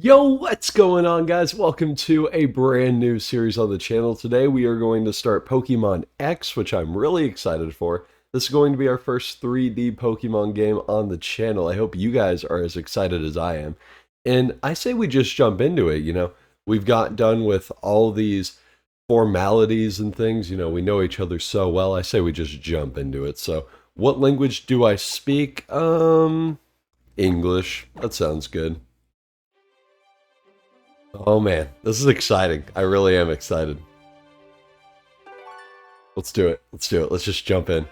Yo, what's going on, guys? Welcome to a brand new series on the channel. Today we are going to start Pokemon X, which I'm really excited for. This is going to be our first 3D Pokemon game on the channel. I hope you guys are as excited as I am. And I say we just jump into it. We've got done with all these formalities and things. We know each other so well. I say we just jump into it. So, what language do I speak? English. That sounds good. Oh man, this is exciting. I really am excited. Let's do it. Let's do it. Let's just jump in.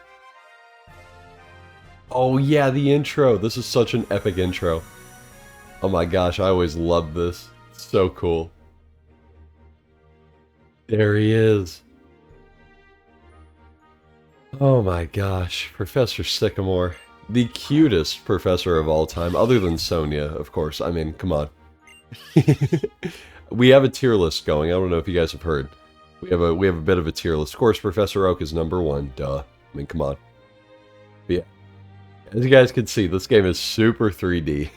Oh yeah, the intro. This is such an epic intro. Oh my gosh, I always loved this. It's so cool. There he is. Oh my gosh, Professor Sycamore. The cutest professor of all time, other than Sonia, of course. I mean, come on. We have a tier list going. I don't know if you guys have heard. We have a bit of a tier list. Of course, Professor Oak is number one. Duh. I mean, come on. But yeah, as you guys can see, this game is super 3D.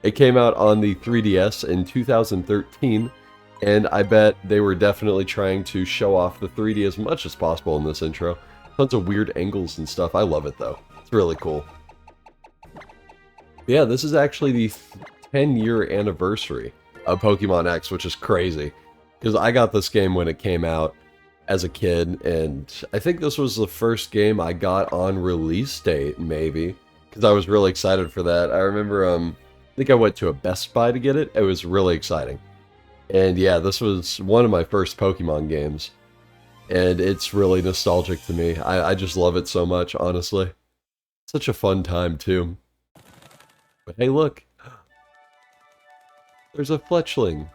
It came out on the 3DS in 2013, and I bet they were definitely trying to show off the 3D as much as possible in this intro. Tons of weird angles and stuff. I love it though. It's really cool. But yeah, this is actually the 10-year anniversary of Pokemon X, which is crazy. Because I got this game when it came out as a kid, and I think this was the first game I got on release date, maybe. Because I was really excited for that. I remember, I think I went to a Best Buy to get it. It was really exciting. And yeah, this was one of my first Pokemon games. And it's really nostalgic to me. I just love it so much, honestly. Such a fun time, too. But hey, look. There's a Fletchling.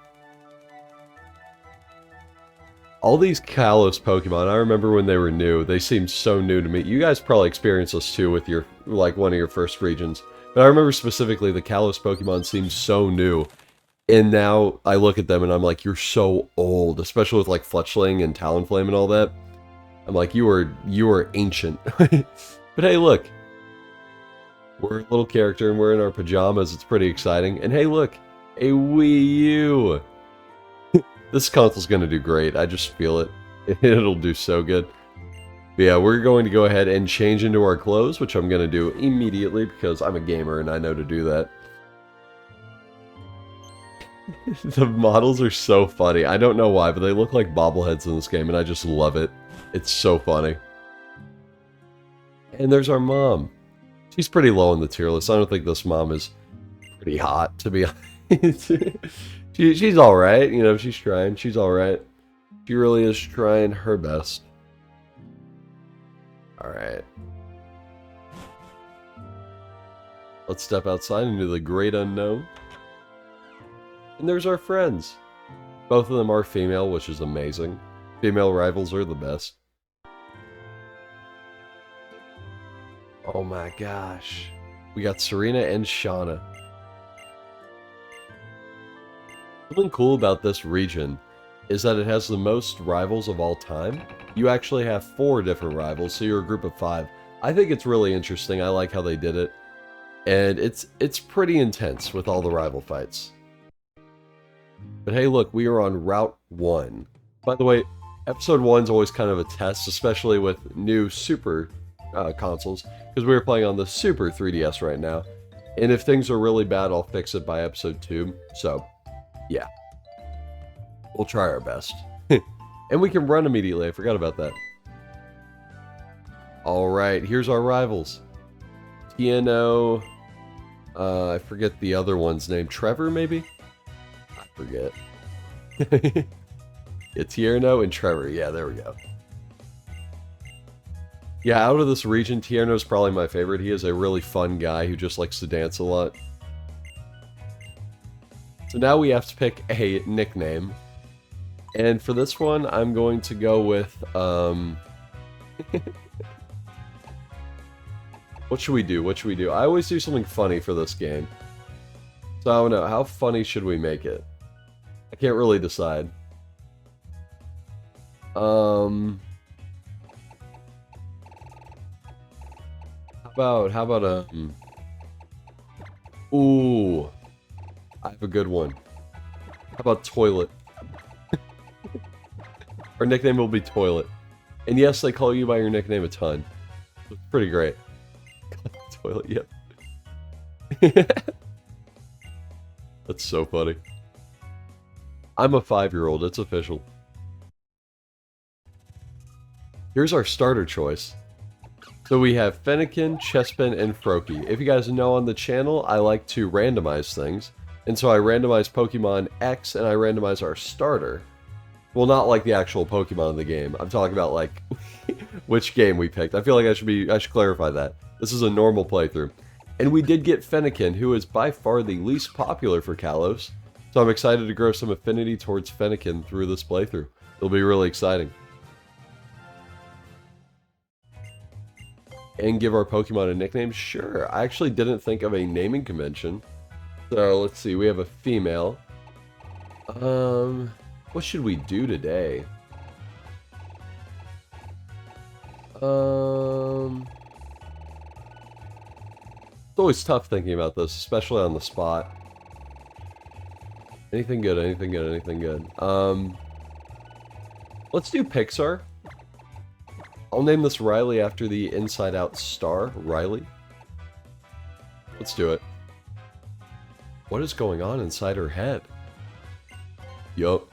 All these Kalos Pokemon, I remember when they were new, they seemed so new to me. You guys probably experienced this too with your, like, one of your first regions. But I remember specifically the Kalos Pokemon seemed so new. And now I look at them and I'm like, you're so old, especially with like Fletchling and Talonflame and all that. I'm like, you are ancient. But hey, look. We're a little character and we're in our pajamas. It's pretty exciting. And hey, look. A Wii U. This console's gonna do great. I just feel it. It'll do so good. But yeah, we're going to go ahead and change into our clothes, which I'm gonna do immediately because I'm a gamer and I know to do that. The models are so funny. I don't know why, but they look like bobbleheads in this game, and I just love it. It's so funny. And there's our mom. She's pretty low on the tier list. I don't think this mom is pretty hot, to be honest. She's alright, she's trying. She's alright. She really is trying her best. Alright. Let's step outside into the great unknown. And there's our friends. Both of them are female, which is amazing. Female rivals are the best. Oh my gosh. We got Serena and Shauna. Something cool about this region is that it has the most rivals of all time. You actually have 4 different rivals, so you're a group of 5. I think it's really interesting. I like how they did it. And it's pretty intense with all the rival fights. But hey, look, we are on Route 1. By the way, Episode 1 is always kind of a test, especially with new Super consoles, because we are playing on the Super 3DS right now. And if things are really bad, I'll fix it by Episode 2. So, yeah. We'll try our best. And we can run immediately. I forgot about that. Alright, here's our rivals. Tiano. I forget the other one's name. Trevor, maybe? I forget. Yeah, Tierno and Trevor. Yeah, there we go. Yeah, out of this region, Tierno's probably my favorite. He is a really fun guy who just likes to dance a lot. So now we have to pick a nickname. And for this one, I'm going to go with, what should we do? What should we do? I always do something funny for this game. So I don't know. How funny should we make it? I can't really decide. How about ooh. I have a good one. How about Toilet? Our nickname will be Toilet. And yes, they call you by your nickname a ton. It's pretty great. Toilet, yep. That's so funny. I'm a 5-year-old, it's official. Here's our starter choice. So we have Fennekin, Chespin, and Froakie. If you guys know on the channel, I like to randomize things. And so I randomize Pokemon X and I randomize our starter. Well, not like the actual Pokemon in the game. I'm talking about like which game we picked. I feel like I should clarify that. This is a normal playthrough. And we did get Fennekin, who is by far the least popular for Kalos. So I'm excited to grow some affinity towards Fennekin through this playthrough. It'll be really exciting. And give our Pokemon a nickname? Sure. I actually didn't think of a naming convention. So let's see, we have a female. What should we do today? It's always tough thinking about this, especially on the spot. Anything good, anything good, anything good. Let's do Pixar. I'll name this Riley after the Inside Out star, Riley. Let's do it. What is going on inside her head? Yup.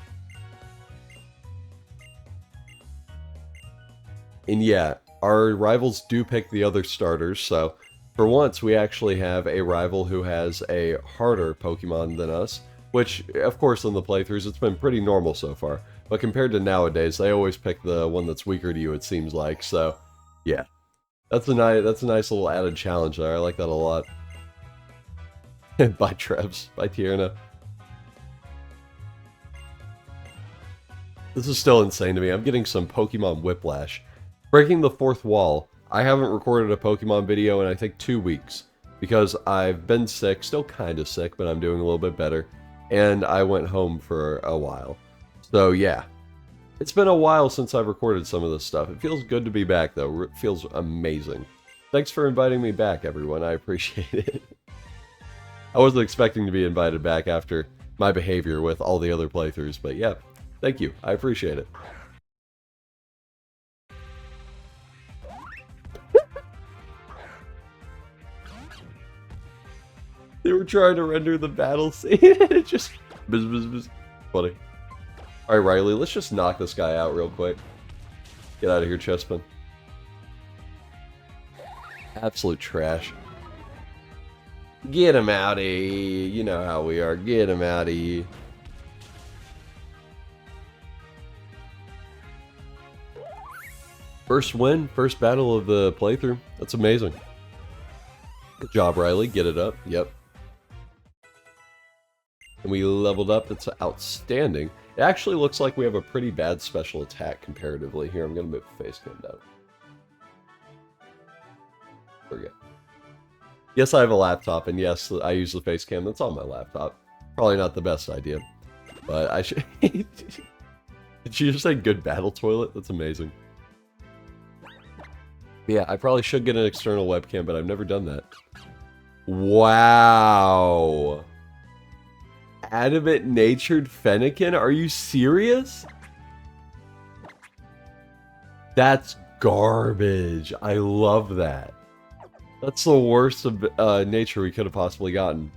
And yeah, our rivals do pick the other starters, so for once we actually have a rival who has a harder Pokemon than us, which, of course, in the playthroughs, it's been pretty normal so far. But compared to nowadays, they always pick the one that's weaker to you, it seems like, so yeah. That's a nice little added challenge there, I like that a lot. Bye Trebs, bye Tierna. This is still insane to me, I'm getting some Pokemon whiplash. Breaking the fourth wall, I haven't recorded a Pokemon video in I think 2 weeks. Because I've been sick, still kinda sick, but I'm doing a little bit better. And I went home for a while. So yeah, it's been a while since I've recorded some of this stuff. It feels good to be back though, it feels amazing. Thanks for inviting me back everyone, I appreciate it. I wasn't expecting to be invited back after my behavior with all the other playthroughs, but yeah, thank you, I appreciate it. They were trying to render the battle scene, and it just... Bzz, bzz, bzz. Funny. Alright, Riley, let's just knock this guy out real quick. Get out of here, Chespin. Absolute trash. Get him out of here. You know how we are. Get him out of here. First win, first battle of the playthrough. That's amazing. Good job, Riley. Get it up. Yep. And we leveled up. It's outstanding. It actually looks like we have a pretty bad special attack comparatively. Here, I'm going to move the face cam down. There we go. Yes, I have a laptop, and yes, I use the face cam that's on my laptop. Probably not the best idea. But I should... Did you just say good battle toilet? That's amazing. Yeah, I probably should get an external webcam, but I've never done that. Wow. Adamant natured Fennekin? Are you serious? That's garbage. I love that. That's the worst of nature we could have possibly gotten.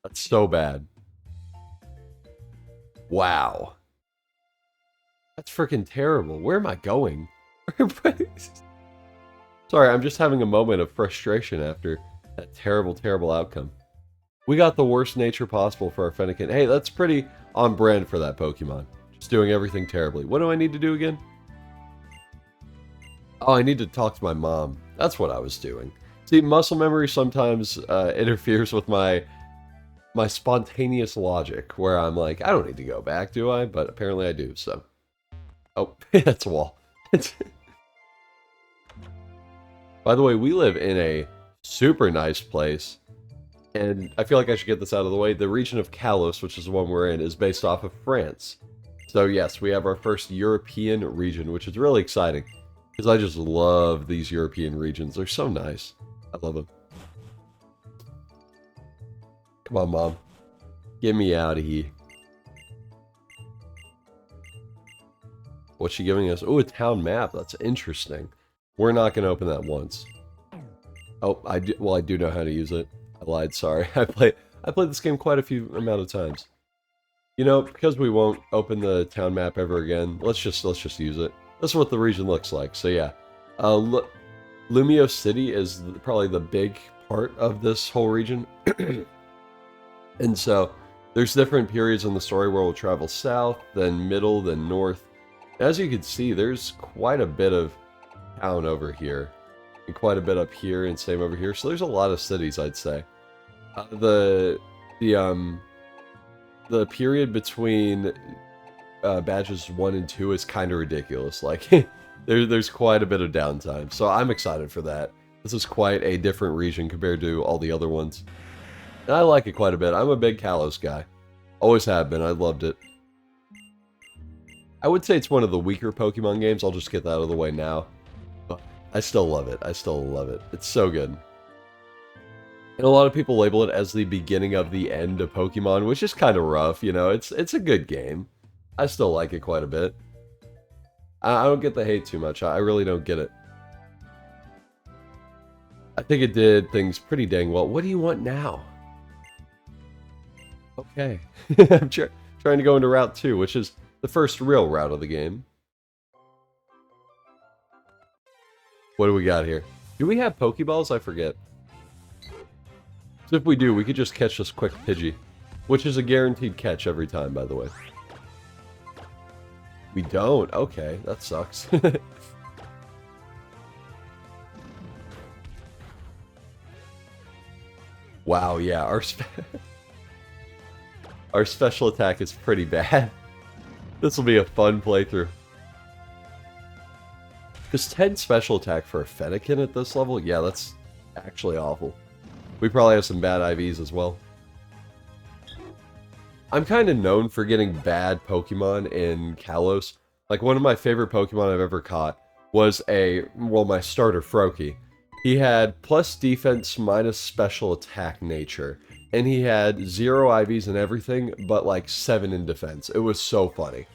That's so bad. Wow. That's freaking terrible. Where am I going? Sorry, I'm just having a moment of frustration after that terrible, terrible outcome. We got the worst nature possible for our Fennekin. Hey, that's pretty on brand for that Pokemon. Just doing everything terribly. What do I need to do again? Oh, I need to talk to my mom. That's what I was doing. See, muscle memory sometimes interferes with my spontaneous logic, where I'm like, I don't need to go back, do I? But apparently I do, so. Oh, that's a wall. By the way, we live in a super nice place, and I feel like I should get this out of the way. The region of Kalos, which is the one we're in, is based off of France. So yes, we have our first European region, which is really exciting, because I just love these European regions. They're so nice. I love them. Come on, Mom. Get me out of here. What's she giving us? Oh, a town map. That's interesting. We're not going to open that once. Oh, I do know how to use it. I lied, sorry. I played this game quite a few amount of times. You know, because we won't open the town map ever again, let's just use it. This is what the region looks like. So yeah. Lumio City is probably the big part of this whole region. And so there's different periods in the story where we'll travel south, then middle, then north. As you can see, there's quite a bit of town over here, and quite a bit up here, and same over here. So there's a lot of cities, I'd say. The period between badges 1 and 2 is kind of ridiculous. Like, there's quite a bit of downtime. So I'm excited for that. This is quite a different region compared to all the other ones. And I like it quite a bit. I'm a big Kalos guy. Always have been. I loved it. I would say it's one of the weaker Pokemon games. I'll just get that out of the way now. But I still love it. I still love it. It's so good. And a lot of people label it as the beginning of the end of Pokemon, which is kind of rough, you know. It's a good game. I still like it quite a bit. I don't get the hate too much. I really don't get it. I think it did things pretty dang well. What do you want now? Okay. I'm trying to go into Route 2, which is the first real route of the game. What do we got here? Do we have Pokeballs? I forget. So if we do, we could just catch this quick Pidgey, which is a guaranteed catch every time, by the way. We don't? Okay, that sucks. Wow, yeah, our special attack is pretty bad. This will be a fun playthrough. Because 10 special attack for a Fennekin at this level? Yeah, that's actually awful. We probably have some bad IVs as well. I'm kind of known for getting bad Pokemon in Kalos. Like, one of my favorite Pokemon I've ever caught was my starter, Froakie. He had plus defense minus special attack nature. And he had 0 IVs and everything, but like 7 in defense. It was so funny.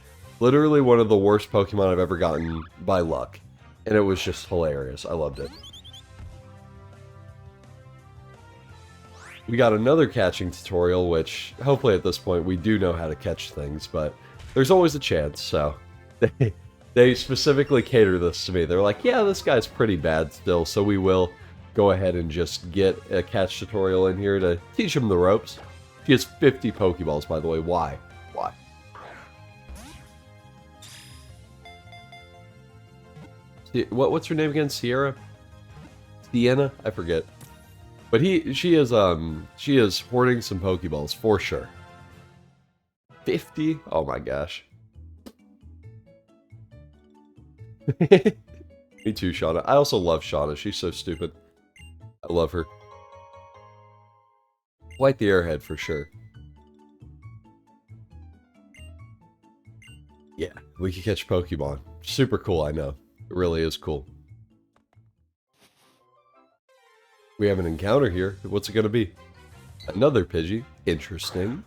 Literally one of the worst Pokemon I've ever gotten by luck. And it was just hilarious. I loved it. We got another catching tutorial, which hopefully at this point we do know how to catch things, but there's always a chance, so they specifically cater this to me. They're like, yeah, this guy's pretty bad still, so we will go ahead and just get a catch tutorial in here to teach him the ropes. He has 50 Pokeballs, by the way. Why? Why? What's her name again? Sierra? Sienna? I forget. But she is hoarding some Pokeballs for sure. 50? Oh my gosh. Me too, Shauna. I also love Shauna. She's so stupid. I love her. Quite the airhead for sure. Yeah, we can catch Pokemon. Super cool, I know. It really is cool. We have an encounter here. What's it going to be? Another Pidgey. Interesting.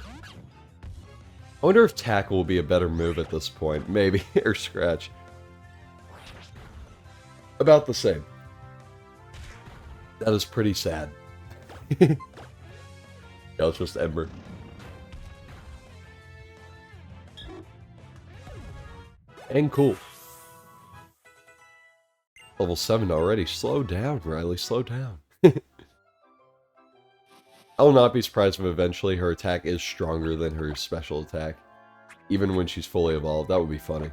I wonder if Tackle will be a better move at this point. Maybe. Or Scratch. About the same. That is pretty sad. Yeah, it's just Ember. And cool. Level 7 already. Slow down, Riley. Slow down. I will not be surprised if eventually her attack is stronger than her special attack. Even when she's fully evolved. That would be funny.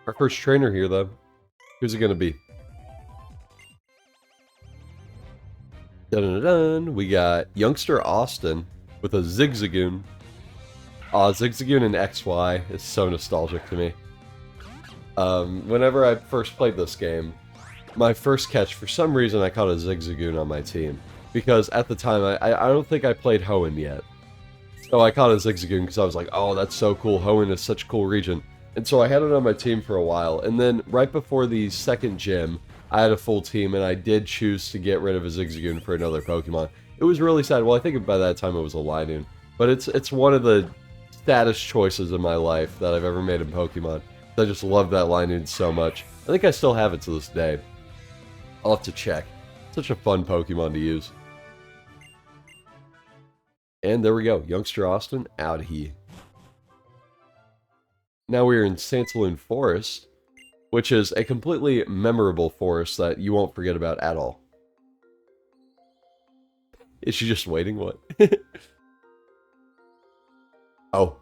Our first trainer here, though. Who's it going to be? Dun-dun-dun. We got youngster Austin with a Zigzagoon. Aw, Zigzagoon in XY is so nostalgic to me. Whenever I first played this game, my first catch, for some reason, I caught a Zigzagoon on my team. Because at the time, I don't think I played Hoenn yet. So I caught a Zigzagoon because I was like, oh, that's so cool. Hoenn is such a cool region. And so I had it on my team for a while. And then right before the second gym, I had a full team, and I did choose to get rid of a Zigzagoon for another Pokemon. It was really sad. Well, I think by that time it was a Linoon. But it's one of the saddest choices in my life that I've ever made in Pokemon. I just love that Linoon so much. I think I still have it to this day. I'll have to check. Such a fun Pokemon to use. And there we go. Youngster Austin, out of here. Now we're in Santaloon Forest, which is a completely memorable forest that you won't forget about at all. Is she just waiting? What? Oh.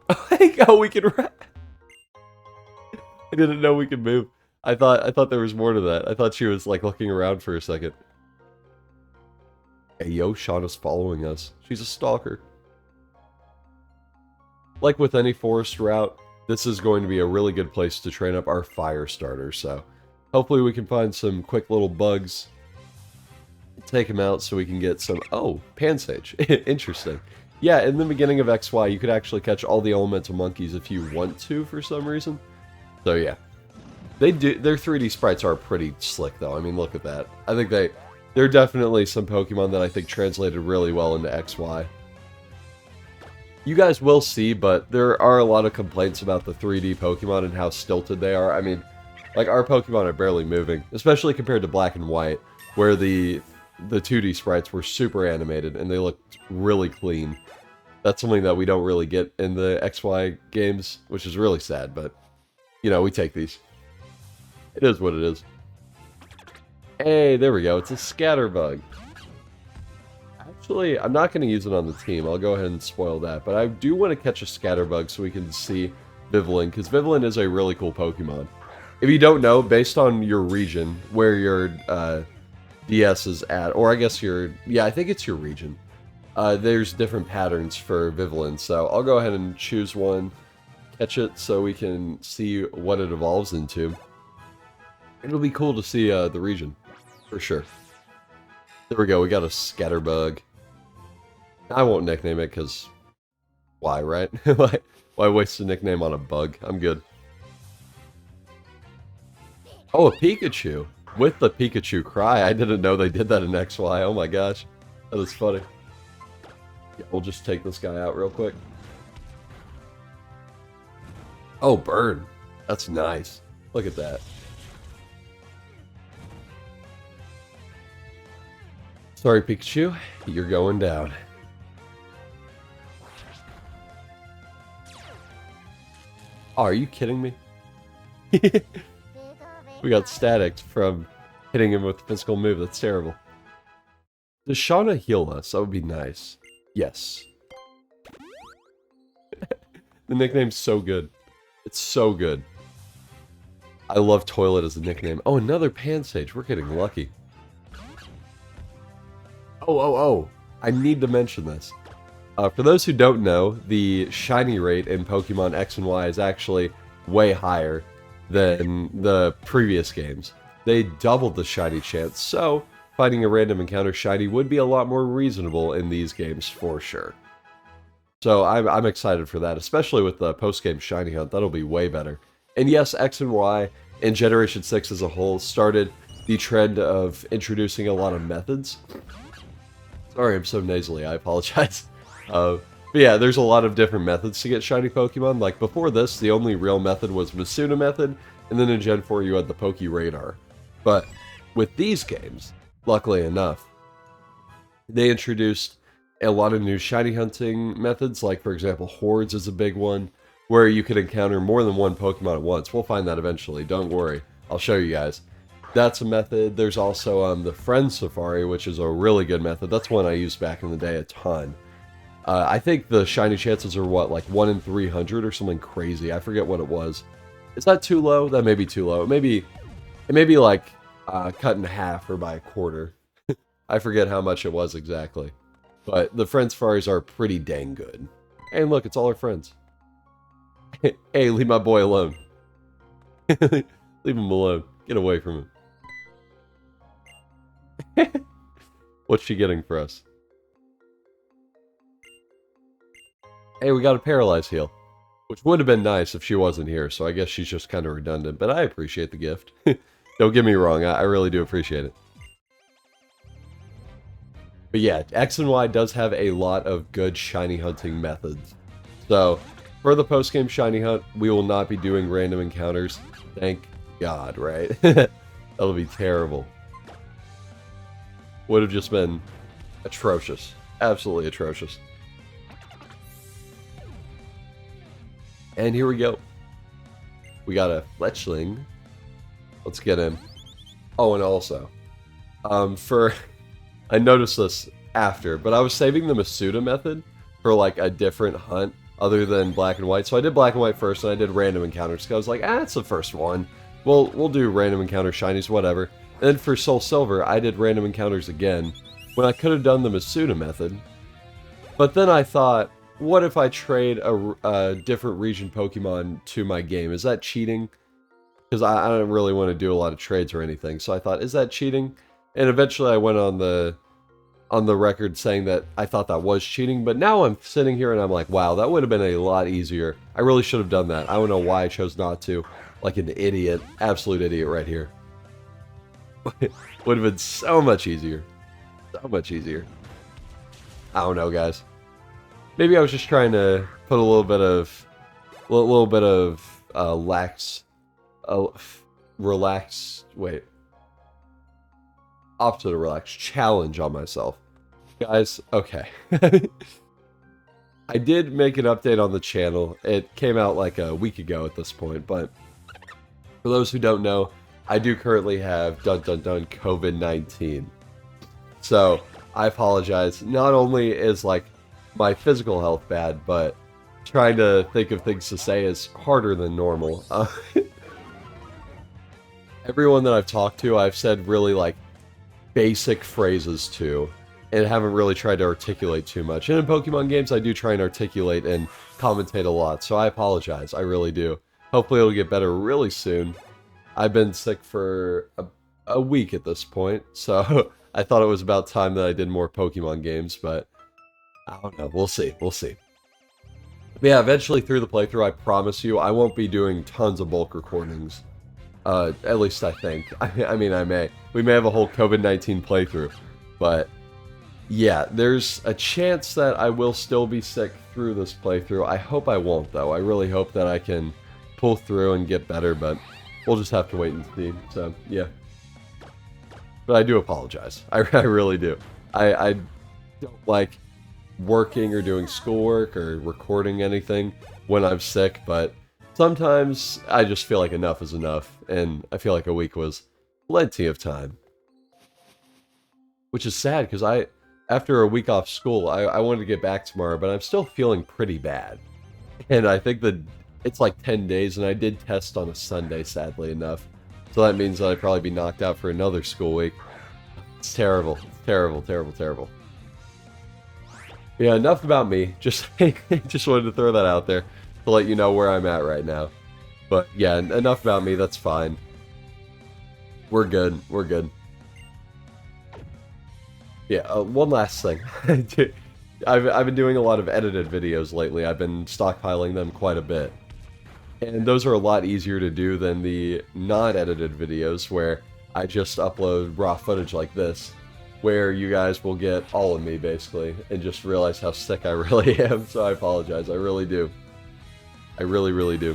Oh, we can run. I didn't know we could move. I thought there was more to that. I thought she was like looking around for a second. Hey yo, Shauna's following us. She's a stalker. Like with any forest route, this is going to be a really good place to train up our fire starters, so hopefully we can find some quick little bugs, take them out so we can get some... Oh, Pansage. Interesting. Yeah, in the beginning of XY, you could actually catch all the elemental monkeys if you want to for some reason. So yeah. Their 3D sprites are pretty slick though. I mean, look at that. I think they're definitely some Pokemon that I think translated really well into XY. You guys will see, but there are a lot of complaints about the 3D Pokemon and how stilted they are. I mean, like, our Pokemon are barely moving, especially compared to Black and White, where the 2D sprites were super animated and they looked really clean. That's something that we don't really get in the XY games, which is really sad, but, you know, we take these. It is what it is. Hey, there we go. It's a Scatterbug. Actually, I'm not going to use it on the team. I'll go ahead and spoil that. But I do want to catch a Scatterbug so we can see Vivillon, because Vivillon is a really cool Pokemon. If you don't know, based on your region, where your DS is at, or I guess yeah, I think it's your region, there's different patterns for Vivillon. So I'll go ahead and choose one, catch it so we can see what it evolves into. It'll be cool to see the region, for sure. There we go, we got a Scatterbug. I won't nickname it, because... Why, right? Why waste a nickname on a bug? I'm good. Oh, a Pikachu! With the Pikachu cry. I didn't know they did that in XY. Oh my gosh. That is funny. Yeah, we'll just take this guy out real quick. Oh, burn. That's nice. Look at that. Sorry, Pikachu. You're going down. Oh, are you kidding me? We got static from hitting him with a physical move. That's terrible. Does Shauna heal us? That would be nice. Yes. The nickname's so good. It's so good. I love Toilet as a nickname. Oh, another Pansage. We're getting lucky. Oh. I need to mention this. For those who don't know, the shiny rate in Pokemon X and Y is actually way higher than the previous games. They doubled the shiny chance, so finding a random encounter shiny would be a lot more reasonable in these games for sure. So I'm excited for that, especially with the post-game shiny hunt. That'll be way better. And yes, X and Y and Generation 6 as a whole started the trend of introducing a lot of methods. Sorry, I'm so nasally, I apologize. But yeah, there's a lot of different methods to get shiny Pokemon. Like before this, the only real method was Masuna method, and then in Gen 4 you had the Poke Radar. But with these games, luckily enough, they introduced a lot of new shiny hunting methods, like for example, Hordes is a big one, where you could encounter more than one Pokemon at once. We'll find that eventually, don't worry. I'll show you guys. That's a method. There's also the Friend Safari, which is a really good method. That's one I used back in the day a ton. I think the shiny chances are what, like 1 in 300 or something crazy. I forget what it was. Is that too low? That may be too low. It may be like cut in half or by a quarter. I forget how much it was exactly. But the Friend Safaris are pretty dang good. And look, it's all our friends. Hey, leave my boy alone. Leave him alone. Get away from him. What's she getting for us? Hey, we got a Paralyze heal. Which would have been nice if she wasn't here, so I guess she's just kind of redundant. But I appreciate the gift. Don't get me wrong, I really do appreciate it. But yeah, X and Y does have a lot of good shiny hunting methods. So, for the post-game shiny hunt, we will not be doing random encounters. Thank God, right? That'll be terrible. Would have just been atrocious. Absolutely atrocious. And here we go. We got a Fletchling. Let's get him. Oh, and also, I noticed this after, but I was saving the Masuda method for like a different hunt other than black and white. So I did black and white first, and I did random encounters. I was like, it's the first one. We'll do random encounter shinies, whatever. And then for Soul Silver, I did random encounters again when I could have done the Masuda method. But then I thought, what if I trade a different region Pokemon to my game? Is that cheating? Because I don't really want to do a lot of trades or anything. So I thought, is that cheating? And eventually I went on the record saying that I thought that was cheating. But now I'm sitting here and I'm like, wow, that would have been a lot easier. I really should have done that. I don't know why I chose not to. Like an idiot. Absolute idiot right here. Would have been so much easier. So much easier. I don't know, guys. Maybe I was just trying to put a little bit of opposite of relax, challenge on myself. Guys, okay. I did make an update on the channel. It came out like a week ago at this point, but for those who don't know, I do currently have COVID-19. So, I apologize. Not only is like my physical health bad, but trying to think of things to say is harder than normal. Everyone that I've talked to, I've said really like basic phrases to, and haven't really tried to articulate too much. And in Pokemon games, I do try and articulate and commentate a lot, so I apologize. I really do. Hopefully it'll get better really soon. I've been sick for a week at this point, so I thought it was about time that I did more Pokemon games, but I don't know. We'll see. We'll see. But yeah, eventually through the playthrough, I promise you, I won't be doing tons of bulk recordings. At least I think. I mean, I may. We may have a whole COVID-19 playthrough. But yeah, there's a chance that I will still be sick through this playthrough. I hope I won't, though. I really hope that I can pull through and get better, but we'll just have to wait and see. So, yeah. But I do apologize. I really do. I don't like working or doing schoolwork or recording anything when I'm sick, but sometimes I just feel like enough is enough, and I feel like a week was plenty of time. Which is sad, because after a week off school, I wanted to get back tomorrow, but I'm still feeling pretty bad. And I think that it's like 10 days, and I did test on a Sunday, sadly enough. So that means that I'd probably be knocked out for another school week. It's terrible. Terrible, terrible, terrible. Yeah, enough about me. Just wanted to throw that out there to let you know where I'm at right now. But yeah, enough about me. That's fine. We're good. We're good. Yeah, one last thing. I've been doing a lot of edited videos lately. I've been stockpiling them quite a bit. And those are a lot easier to do than the non-edited videos where I just upload raw footage like this, where you guys will get all of me, basically, and just realize how sick I really am, so I apologize. I really do. I really, really do.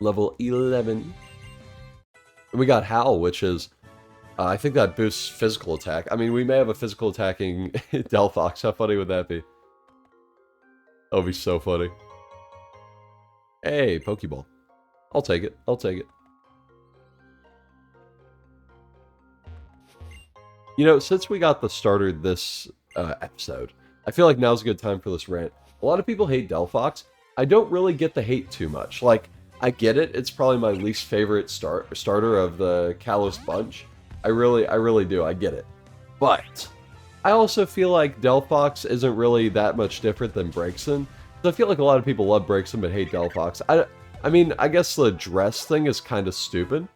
Level 11. And we got Howl, which is, I think that boosts physical attack. I mean, we may have a physical attacking Delphox. How funny would that be? That would be so funny. Hey, Pokeball. I'll take it. I'll take it. You know, since we got the starter this episode, I feel like now's a good time for this rant. A lot of people hate Delphox. I don't really get the hate too much. Like, I get it. It's probably my least favorite starter of the Kalos bunch. I really do. I get it. But I also feel like Delphox isn't really that much different than Braixen. So I feel like a lot of people love Braixen but hate Delphox. I mean, I guess the dress thing is kind of stupid.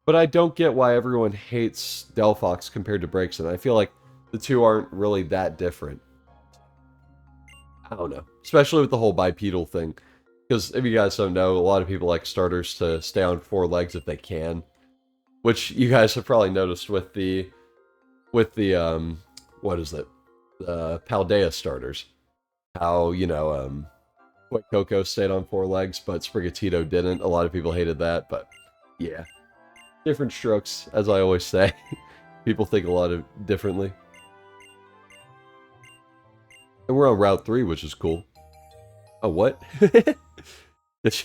But I don't get why everyone hates Delphox compared to Braixen. I feel like the two aren't really that different. I don't know. Especially with the whole bipedal thing. Because if you guys don't know, a lot of people like starters to stay on 4 legs if they can. Which you guys have probably noticed with the with the what is it? The Paldea starters. How, you know, White Coco stayed on 4 legs, but Sprigatito didn't. A lot of people hated that, but yeah. Different strokes, as I always say. People think a lot of differently. And we're on Route 3, which is cool. Oh, what? That's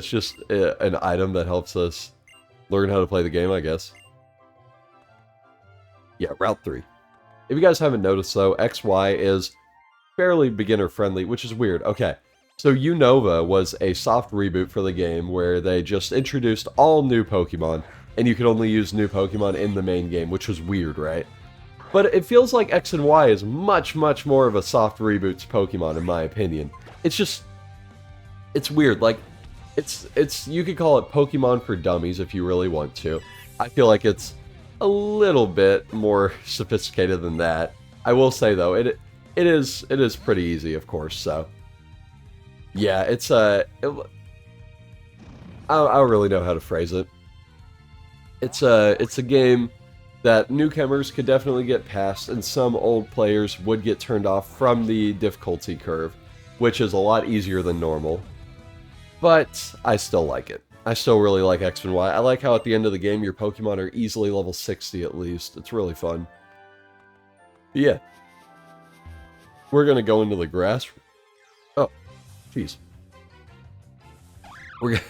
just an item that helps us learn how to play the game, I guess. Yeah, Route 3. If you guys haven't noticed, though, XY is fairly beginner-friendly, which is weird. Okay, so Unova was a soft reboot for the game where they just introduced all new Pokemon, and you could only use new Pokemon in the main game, which was weird, right? But it feels like X and Y is much, much more of a soft reboot to Pokemon, in my opinion. It's just... it's weird, like... It's you could call it Pokemon for dummies if you really want to. I feel like it's a little bit more sophisticated than that. I will say, though, it is pretty easy, of course, so... yeah, it's I don't really know how to phrase it. It's a game that newcomers could definitely get past, and some old players would get turned off from the difficulty curve, which is a lot easier than normal. But I still like it. I still really like X and Y. I like how at the end of the game your Pokemon are easily level 60 at least. It's really fun. But yeah. We're gonna go into the grass. Oh, jeez. We're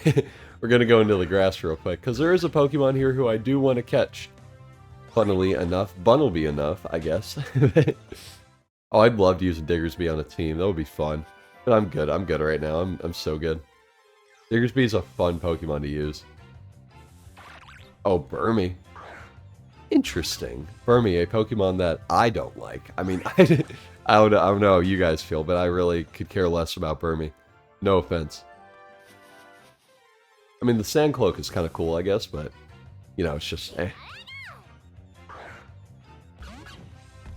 gonna go into the grass real quick, because there is a Pokemon here who I do want to catch. Funnily enough, Bunnelby enough, I guess. Oh, I'd love to use a Diggersby on a team. That would be fun. But I'm good. I'm good right now. I'm so good. Diggersby is a fun Pokemon to use. Oh, Burmy. Interesting. Burmy, a Pokemon that I don't like. I mean, I don't know how you guys feel, but I really could care less about Burmy. No offense. I mean, the Sandcloak is kind of cool, I guess, but, you know, it's just, eh.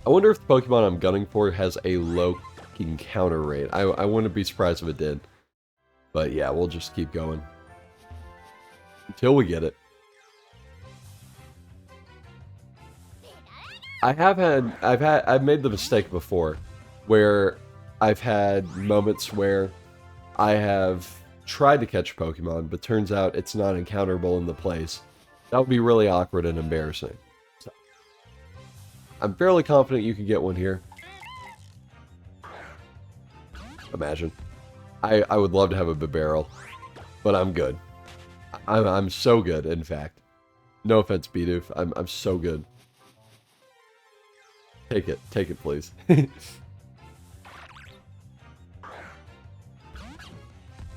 I wonder if the Pokemon I'm gunning for has a low encounter rate. I wouldn't be surprised if it did. But yeah, we'll just keep going. Until we get it. I've made the mistake before, where I've had moments where I have tried to catch a Pokemon, but turns out it's not encounterable in the place. That would be really awkward and embarrassing. So, I'm fairly confident you can get one here. Imagine. I would love to have a Bibarel, but I'm good. I'm so good, in fact. No offense, Bidoof. I'm so good. Take it, please.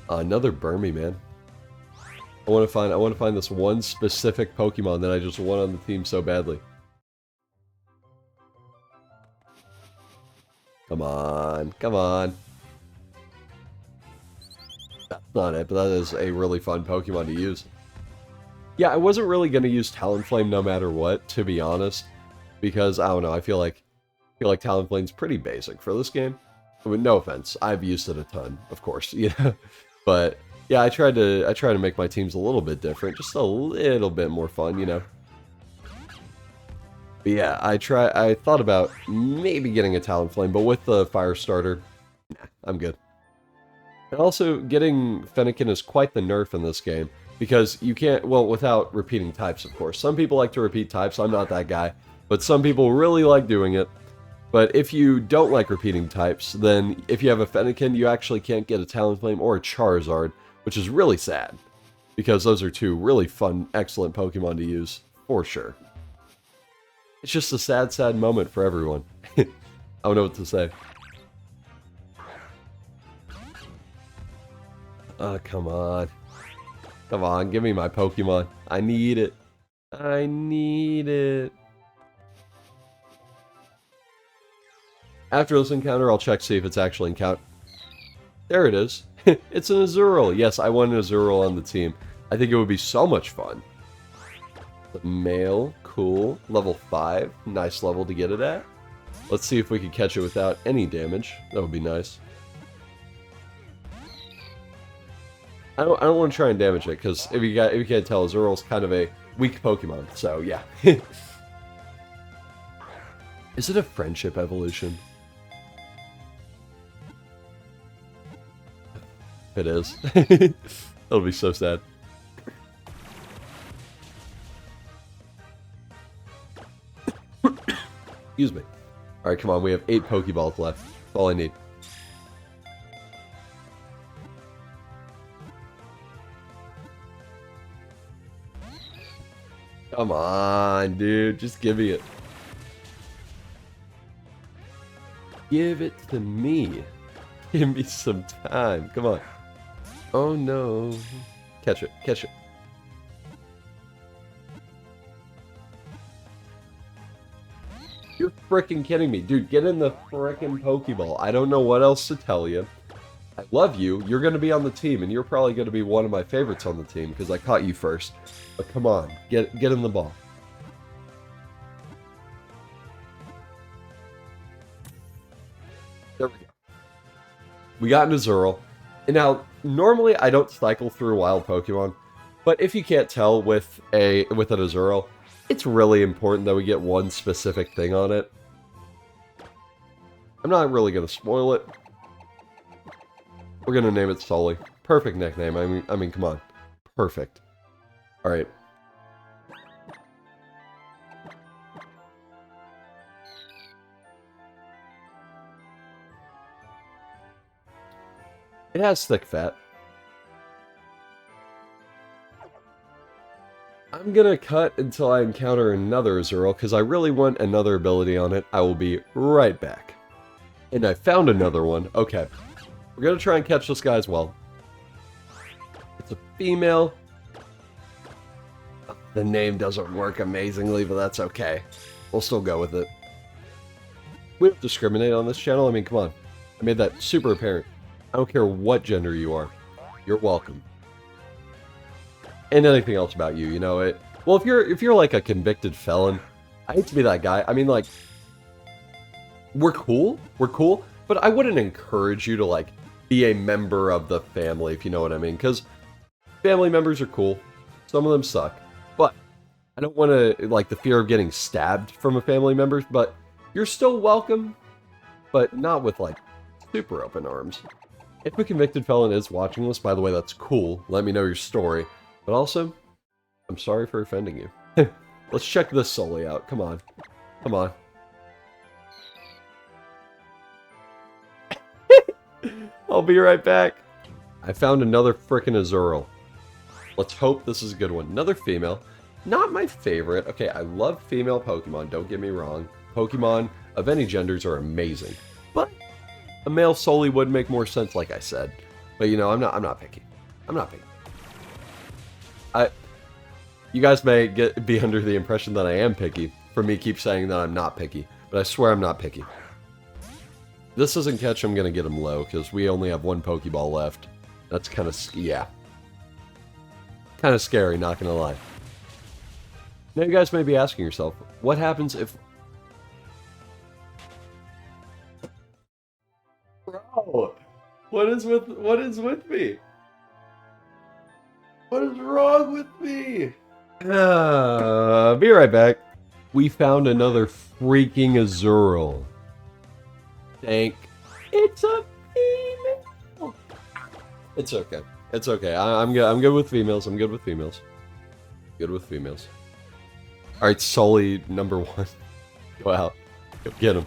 Another Burmy, man. I want to find this one specific Pokemon that I just want on the team so badly. Come on, come on. That's not it, but that is a really fun Pokemon to use. Yeah, I wasn't really going to use Talonflame no matter what, to be honest, because, I don't know, I feel like Talonflame's pretty basic for this game. I mean, no offense, I've used it a ton, of course, you know, but, yeah, I try to make my teams a little bit different, just a little bit more fun, you know. But yeah, I thought about maybe getting a Talonflame, but with the Fire Starter, nah, I'm good. And also, getting Fennekin is quite the nerf in this game, because you can't, well, without repeating types, of course. Some people like to repeat types, I'm not that guy, but some people really like doing it. But if you don't like repeating types, then if you have a Fennekin, you actually can't get a Talonflame or a Charizard, which is really sad, because those are two really fun, excellent Pokemon to use, for sure. It's just a sad, sad moment for everyone. I don't know what to say. Come on. Come on, give me my Pokemon. I need it. I need it. After this encounter, I'll check see if it's actually encounter. There it is. It's an Azurill. Yes, I want an Azurill on the team. I think it would be so much fun. The male, cool. Level 5. Nice level to get it at. Let's see if we can catch it without any damage. That would be nice. I don't want to try and damage it, because if you can't tell, Azurill's kind of a weak Pokemon, so yeah. Is it a friendship evolution? It is. That'll be so sad. Excuse me. Alright, come on. We have 8 Pokeballs left. That's all I need. Come on, dude. Just give me it. Give it to me. Give me some time. Come on. Oh, no. Catch it. Catch it. You're freaking kidding me. Dude, get in the freaking Pokeball. I don't know what else to tell you. I love you. You're going to be on the team, and you're probably going to be one of my favorites on the team because I caught you first. But come on. Get in the ball. There we go. We got into Zurill. And now, normally I don't cycle through wild Pokemon, but if you can't tell with an Azurill, it's really important that we get one specific thing on it. I'm not really going to spoil it. We're going to name it Sully. Perfect nickname. I mean, come on. Perfect. Alright. It has thick fat. I'm gonna cut until I encounter another Azurill, because I really want another ability on it. I will be right back. And I found another one. Okay. We're gonna try and catch this guy as well. It's a female. The name doesn't work amazingly, but that's okay. We'll still go with it. We don't discriminate on this channel. I mean, come on. I made that super apparent. I don't care what gender you are. You're welcome. And anything else about you, you know it. Well, if you're like a convicted felon, I hate to be that guy. I mean, like, we're cool, but I wouldn't encourage you to like be a member of the family, if you know what I mean. Because family members are cool. Some of them suck, but I don't want to like the fear of getting stabbed from a family member. But you're still welcome, but not with like super open arms. If a convicted felon is watching this, by the way, that's cool. Let me know your story. But also, I'm sorry for offending you. Let's check this Sully out. Come on. Come on. I'll be right back. I found another frickin' Azurill. Let's hope this is a good one. Another female. Not my favorite. Okay, I love female Pokemon, don't get me wrong. Pokemon of any genders are amazing. But a male Sully would make more sense, like I said. But you know, I'm not picky. I'm not picky. You guys may be under the impression that I am picky for me keep saying that I'm not picky, but I swear I'm not picky. This doesn't catch, I'm gonna get him low because we only have one Pokeball left. That's kind of yeah, kind of scary, not gonna lie. Now you guys may be asking yourself, what happens if? Bro, what is with me? What is wrong with me? Be right back. We found another freaking Azurill. Thank. It's a female. It's okay. It's okay. I'm good. I'm good with females. I'm good with females. Good with females. All right, Sully number 1. Go out. Go get him.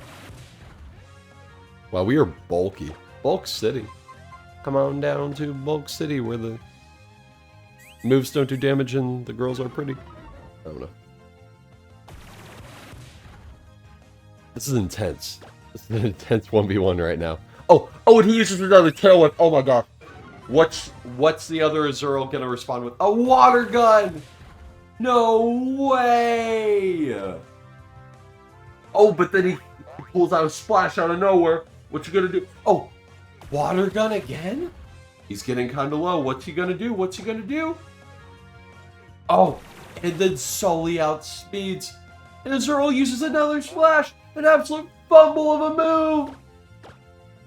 Wow, we are bulky. Bulk City. Come on down to Bulk City where the moves don't do damage and the girls are pretty. I don't know. This is intense. This is an intense 1v1 right now. Oh, and he uses another tail whip. Oh my god. What's the other Azurill gonna respond with? A water gun! No way! Oh, but then he pulls out a splash out of nowhere. What's he gonna do? Oh, water gun again? He's getting kind of low. What's he gonna do? What's he gonna do? Oh, and then Sully outspeeds. And Azurill uses another splash. An absolute fumble of a move.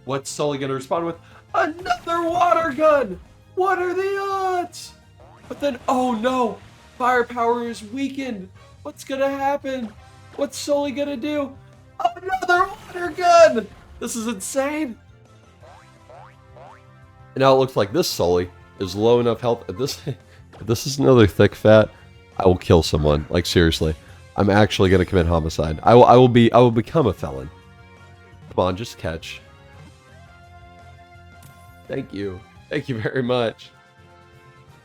What's Sully gonna respond with? Another water gun. What are the odds? But then, oh no, firepower is weakened. What's gonna happen? What's Sully gonna do? Another water gun! This is insane! And now it looks like this Sully is low enough health. If this is another thick fat, I will kill someone. Like, seriously. I'm actually going to commit homicide. I will become a felon. Come on, just catch. Thank you. Thank you very much.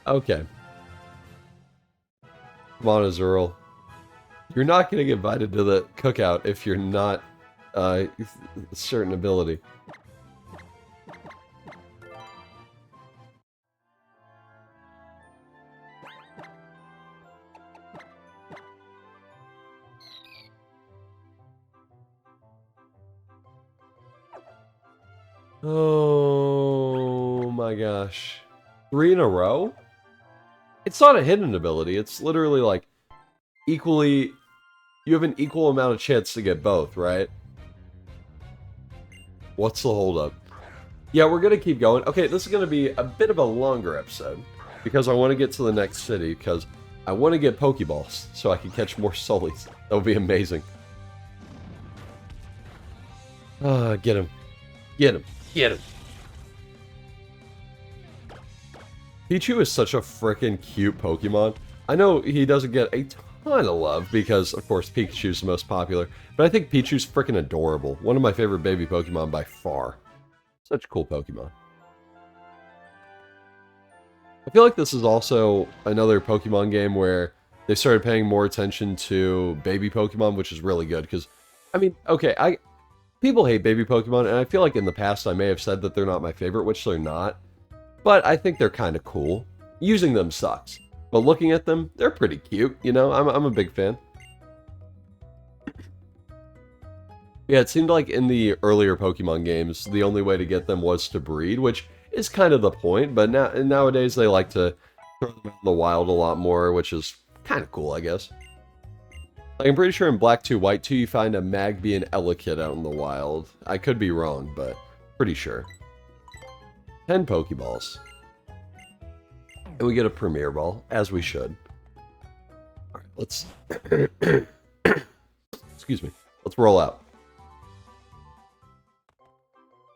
Okay. Come on, Azurill. You're not going to get invited to the cookout if you're not a certain ability. Oh my gosh. 3 in a row? It's not a hidden ability. It's literally like equally... You have an equal amount of chance to get both, right? What's the holdup? Yeah, we're going to keep going. Okay, this is going to be a bit of a longer episode. Because I want to get to the next city. Because I want to get Pokeballs. So I can catch more Sullys. That would be amazing. Get him. Get him. Get him. Pichu is such a freaking cute Pokemon. I know he doesn't get a ton of love because, of course, Pikachu's the most popular. But I think Pichu's freaking adorable. One of my favorite baby Pokemon by far. Such a cool Pokemon. I feel like this is also another Pokemon game where they started paying more attention to baby Pokemon, which is really good. Because, I mean, okay, people hate baby Pokemon, and I feel like in the past I may have said that they're not my favorite, which they're not. But I think they're kind of cool. Using them sucks. But looking at them, they're pretty cute, you know? I'm a big fan. Yeah, it seemed like in the earlier Pokemon games, the only way to get them was to breed, which is kind of the point, but nowadays they like to throw them out in the wild a lot more, which is kind of cool, I guess. Like, I'm pretty sure in Black 2, White 2, you find a Magby and Elekid out in the wild. I could be wrong, but pretty sure. 10 Pokeballs. And we get a Premier Ball, as we should. Alright, let's... Excuse me. Let's roll out.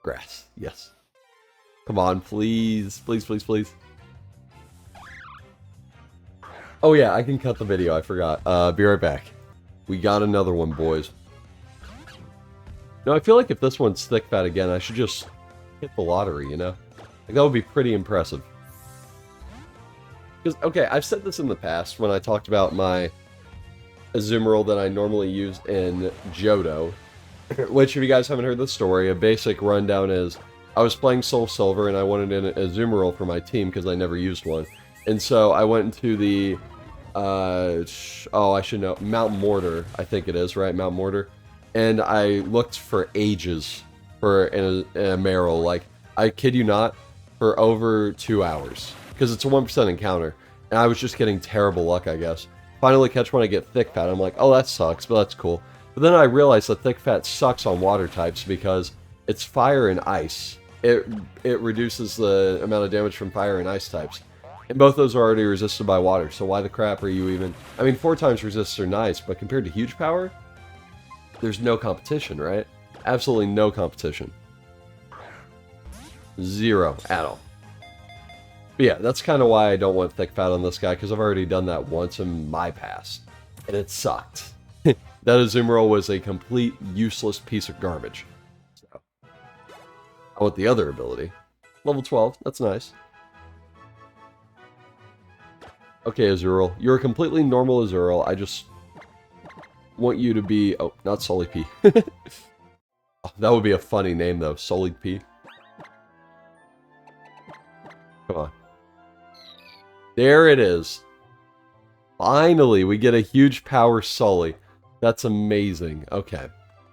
Grass, yes. Come on, please. Please, please, please. Oh yeah, I can cut the video, I forgot. Be right back. We got another one, boys. No, I feel like if this one's thick fat again, I should just hit the lottery, you know? Like, that would be pretty impressive. Because, okay, I've said this in the past when I talked about my Azumarill that I normally use in Johto. Which, if you guys haven't heard the story, a basic rundown is I was playing Soul Silver and I wanted an Azumarill for my team because I never used one. And so I went into the, oh, I should know, Mount Mortar, I think it is, right? Mount Mortar. And I looked for ages for an Marill. Like, I kid you not, for over 2 hours. Because it's a 1% encounter. And I was just getting terrible luck, I guess. Finally catch when I get Thick Fat. I'm like, oh, that sucks, but that's cool. But then I realized that Thick Fat sucks on water types because it's fire and ice. It reduces the amount of damage from fire and ice types. And both those are already resisted by water, so why the crap are you even... I mean, 4 times resist are nice, but compared to huge power, there's no competition, right? Absolutely no competition. Zero at all. But yeah, that's kind of why I don't want Thick Fat on this guy, because I've already done that once in my past. And it sucked. That Azumarill was a complete useless piece of garbage. So, I want the other ability. Level 12, that's nice. Okay, Azurill. You're a completely normal Azurill. I just want you to be... Oh, not Solid-P. Oh, that would be a funny name, though. Solid-P. Come on. There it is. Finally, we get a huge power Sully. That's amazing. Okay.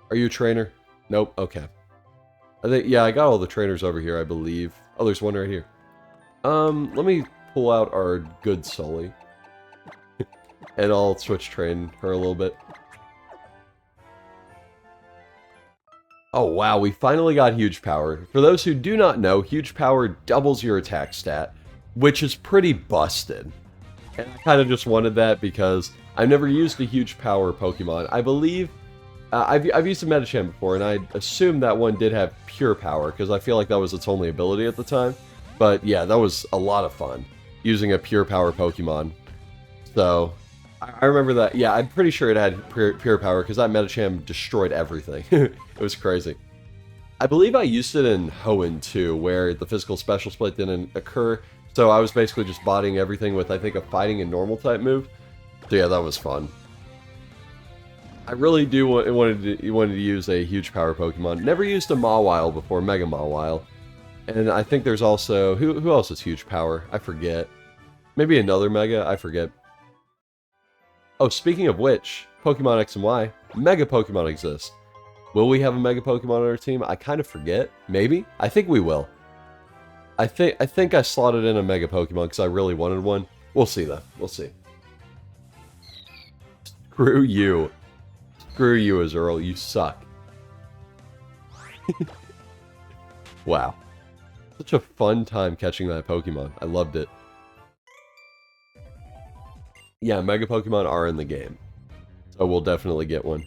Are you a trainer? Nope. Okay. I think, yeah, I got all the trainers over here, I believe. Oh, there's one right here. Let me pull out our good Sully. And I'll switch train her a little bit. Oh, wow, we finally got huge power. For those who do not know, huge power doubles your attack stat, which is pretty busted. And I kind of just wanted that because I've never used a huge power Pokemon. I believe I've used a Medicham before, and I assumed that one did have pure power, because I feel like that was its only ability at the time. But yeah, that was a lot of fun, using a pure power Pokemon. So, I remember that. Yeah, I'm pretty sure it had pure power, because that Medicham destroyed everything. It was crazy. I believe I used it in Hoenn too, where the physical special split didn't occur. So I was basically just bodying everything with, I think, a fighting and normal type move. So yeah, that was fun. I really do wanted to use a huge power Pokemon. Never used a Mawile before, Mega Mawile. And I think there's also... Who else is huge power? I forget. Maybe another Mega? I forget. Oh, speaking of which, Pokemon X and Y, Mega Pokemon exist. Will we have a Mega Pokemon on our team? I kind of forget. Maybe? I think we will. I think I slotted in a Mega Pokemon because I really wanted one. We'll see, though. We'll see. Screw you. Screw you, Azurill. You suck. Wow. Such a fun time catching that Pokemon. I loved it. Yeah, Mega Pokemon are in the game. So we'll definitely get one.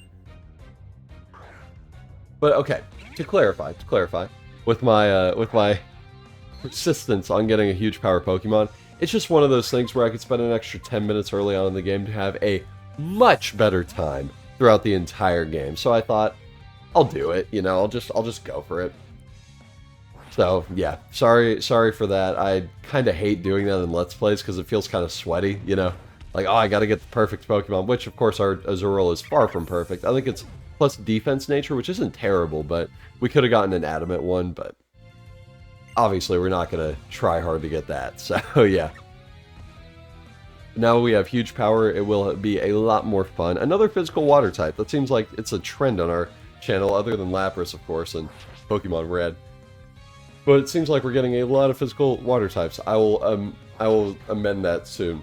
But okay, to clarify, with my persistence on getting a huge power Pokemon, it's just one of those things where I could spend an extra 10 minutes early on in the game to have a much better time throughout the entire game. So I thought, I'll do it, you know, I'll just go for it. So yeah, sorry for that. I kind of hate doing that in Let's Plays because it feels kind of sweaty, you know? Like, oh, I gotta get the perfect Pokemon, which of course our Azurill is far from perfect. I think it's plus defense nature, which isn't terrible, but we could have gotten an adamant one, but obviously we're not going to try hard to get that, so yeah. Now we have huge power, it will be a lot more fun. Another physical water type, that seems like it's a trend on our channel, other than Lapras, of course, and Pokemon Red. But it seems like we're getting a lot of physical water types. I will amend that soon.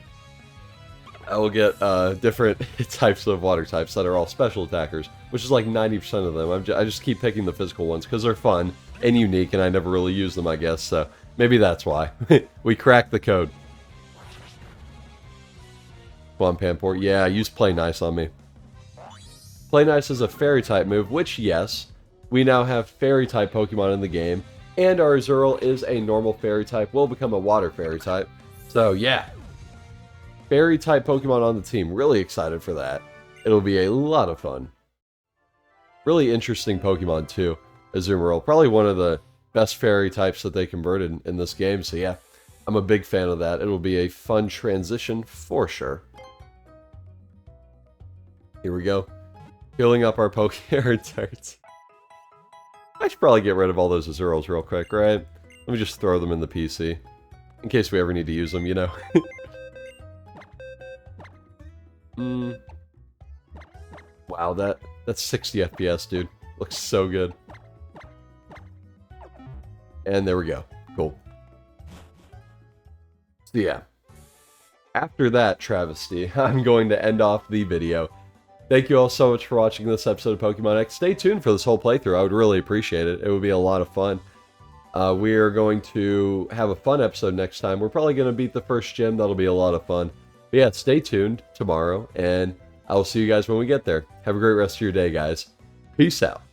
I will get different types of water types that are all special attackers, which is like 90% of them. I just keep picking the physical ones because they're fun and unique, and I never really use them, I guess. So maybe that's why. We cracked the code. Come on, Panpour. Yeah, use Play Nice on me. Play Nice is a Fairy-type move, which, yes, we now have Fairy-type Pokemon in the game, and our Azurill is a normal Fairy-type, will become a Water Fairy-type. So, yeah. Fairy-type Pokemon on the team. Really excited for that. It'll be a lot of fun. Really interesting Pokemon, too. Azumarill. Probably one of the best Fairy types that they converted in this game. So, yeah. I'm a big fan of that. It'll be a fun transition for sure. Here we go. Filling up our Pokétarts. I should probably get rid of all those Azurills real quick, right? Let me just throw them in the PC. In case we ever need to use them, you know. Wow, that's 60 FPS, dude. Looks so good. And there we go. Cool. So yeah. After that travesty, I'm going to end off the video. Thank you all so much for watching this episode of Pokemon X. Stay tuned for this whole playthrough. I would really appreciate it. It would be a lot of fun. We are going to have a fun episode next time. We're probably going to beat the first gym. That'll be a lot of fun. But yeah, stay tuned tomorrow, and I will see you guys when we get there. Have a great rest of your day, guys. Peace out.